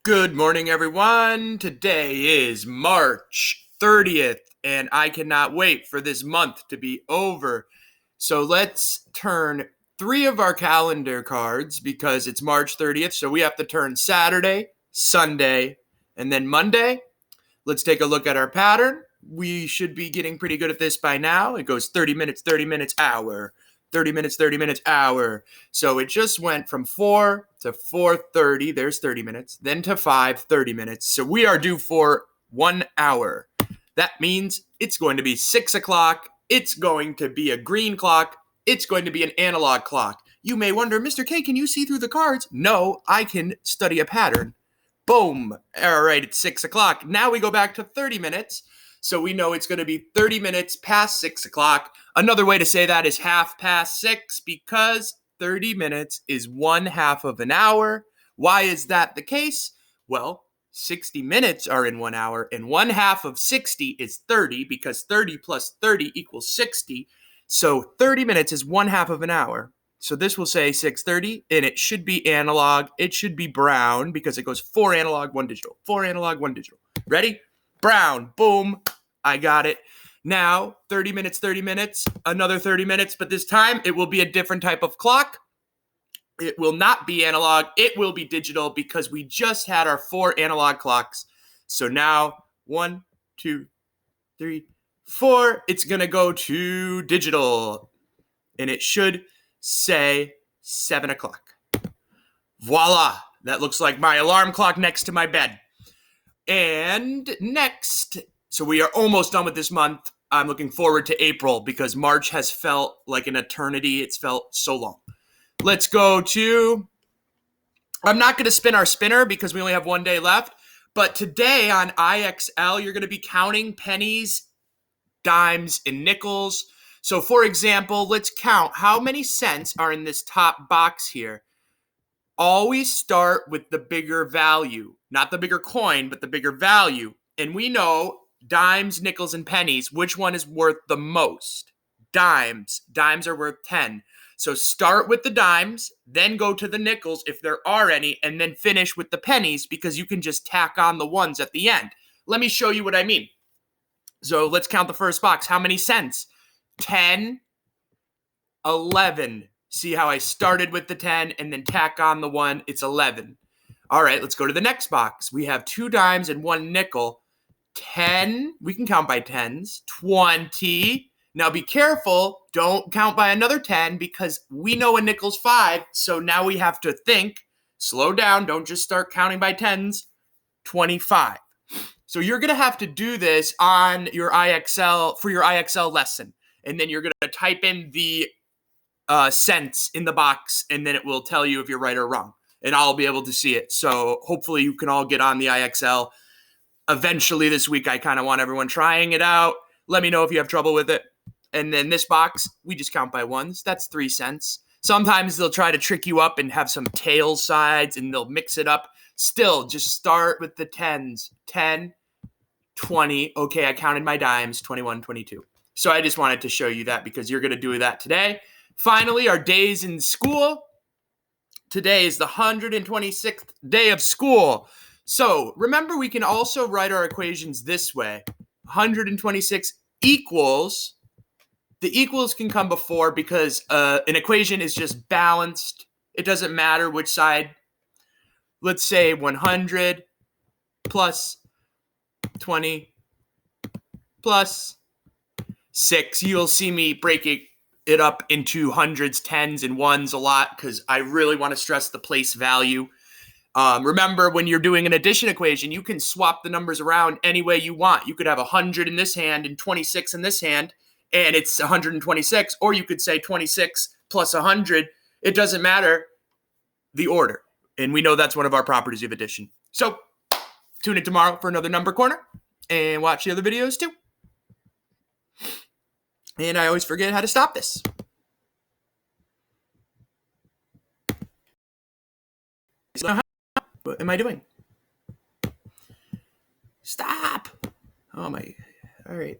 Good morning, everyone. Today is March 30th, and I cannot wait for this month to be over. So let's turn three of our calendar cards because it's March 30th. So we have to turn Saturday, Sunday, and then Monday. Let's take a look at our pattern. We should be getting pretty good at this by now. It goes 30 minutes, hour. 30 minutes, hour. So it just went from 4 to 4:30. There's 30 minutes. Then to 5, 30 minutes. So we are due for 1 hour. That means it's going to be 6 o'clock. It's going to be a green clock. It's going to be an analog clock. You may wonder, Mr. K, can you see through the cards? No, I can study a pattern. Boom. All right, it's 6 o'clock. Now we go back to 30 minutes. So we know it's going to be 30 minutes past 6 o'clock. Another way to say that is half past 6 because 30 minutes is 1/2 of an hour. Why is that the case? Well, 60 minutes are in 1 hour, and 1/2 of 60 is 30 because 30 plus 30 equals 60. So 30 minutes is 1/2 of an hour. So this will say 6:30, and it should be analog. It should be brown because it goes 4 analog, 1 digital. 4 analog, 1 digital. Ready? Brown. Boom. I got it. Now, 30 minutes, another 30 minutes, but this time it will be a different type of clock. It will not be analog. It will be digital because we just had our 4 analog clocks. So now, 1, 2, 3, 4, it's going to go to digital. And it should say 7 o'clock. Voila. That looks like my alarm clock next to my bed. And next, so we are almost done with this month. I'm looking forward to April because March has felt like an eternity. It's felt so long. Let's go to, I'm not going to spin our spinner because we only have 1 day left. But today on IXL, you're going to be counting pennies, dimes, and nickels. So for example, let's count how many cents are in this top box here. Always start with the bigger value, not the bigger coin, but the bigger value. And we know dimes, nickels, and pennies, which one is worth the most? Dimes. Dimes are worth 10. So start with the dimes, then go to the nickels if there are any, and then finish with the pennies because you can just tack on the ones at the end. Let me show you what I mean. So let's count the first box. How many cents? 10, 11. See how I started with the 10 and then tack on the 1? It's 11. All right, let's go to the next box. We have 2 dimes and 1 nickel. 10. We can count by tens. 20. Now be careful. Don't count by another 10 because we know a nickel's 5. So now we have to think. Slow down. Don't just start counting by tens. 25. So you're going to have to do this on your IXL for your IXL lesson. And then you're going to type in the cents in the box, and then it will tell you if you're right or wrong. And I'll be able to see it. So hopefully you can all get on the IXL. Eventually this week, I kind of want everyone trying it out. Let me know if you have trouble with it. And then this box, we just count by ones. That's 3 cents. Sometimes they'll try to trick you up and have some tail sides, and they'll mix it up. Still, just start with the tens. 10, 20. Okay, I counted my dimes. 21, 22. So I just wanted to show you that because you're going to do that today. Finally, our days in school. Today is the 126th day of school. So remember, we can also write our equations this way. 126 equals, the equals can come before because an equation is just balanced. It doesn't matter which side. Let's say 100 plus 20 plus 6. You'll see me breaking it up into hundreds, tens, and ones a lot because I really want to stress the place value. Remember, when you're doing an addition equation, you can swap the numbers around any way you want. You could have 100 in this hand and 26 in this hand, and it's 126. Or you could say 26 plus 100. It doesn't matter the order. And we know that's one of our properties of addition. So tune in tomorrow for another number corner and watch the other videos too. And I always forget how to stop this. What am I doing? Stop. Oh my. All right.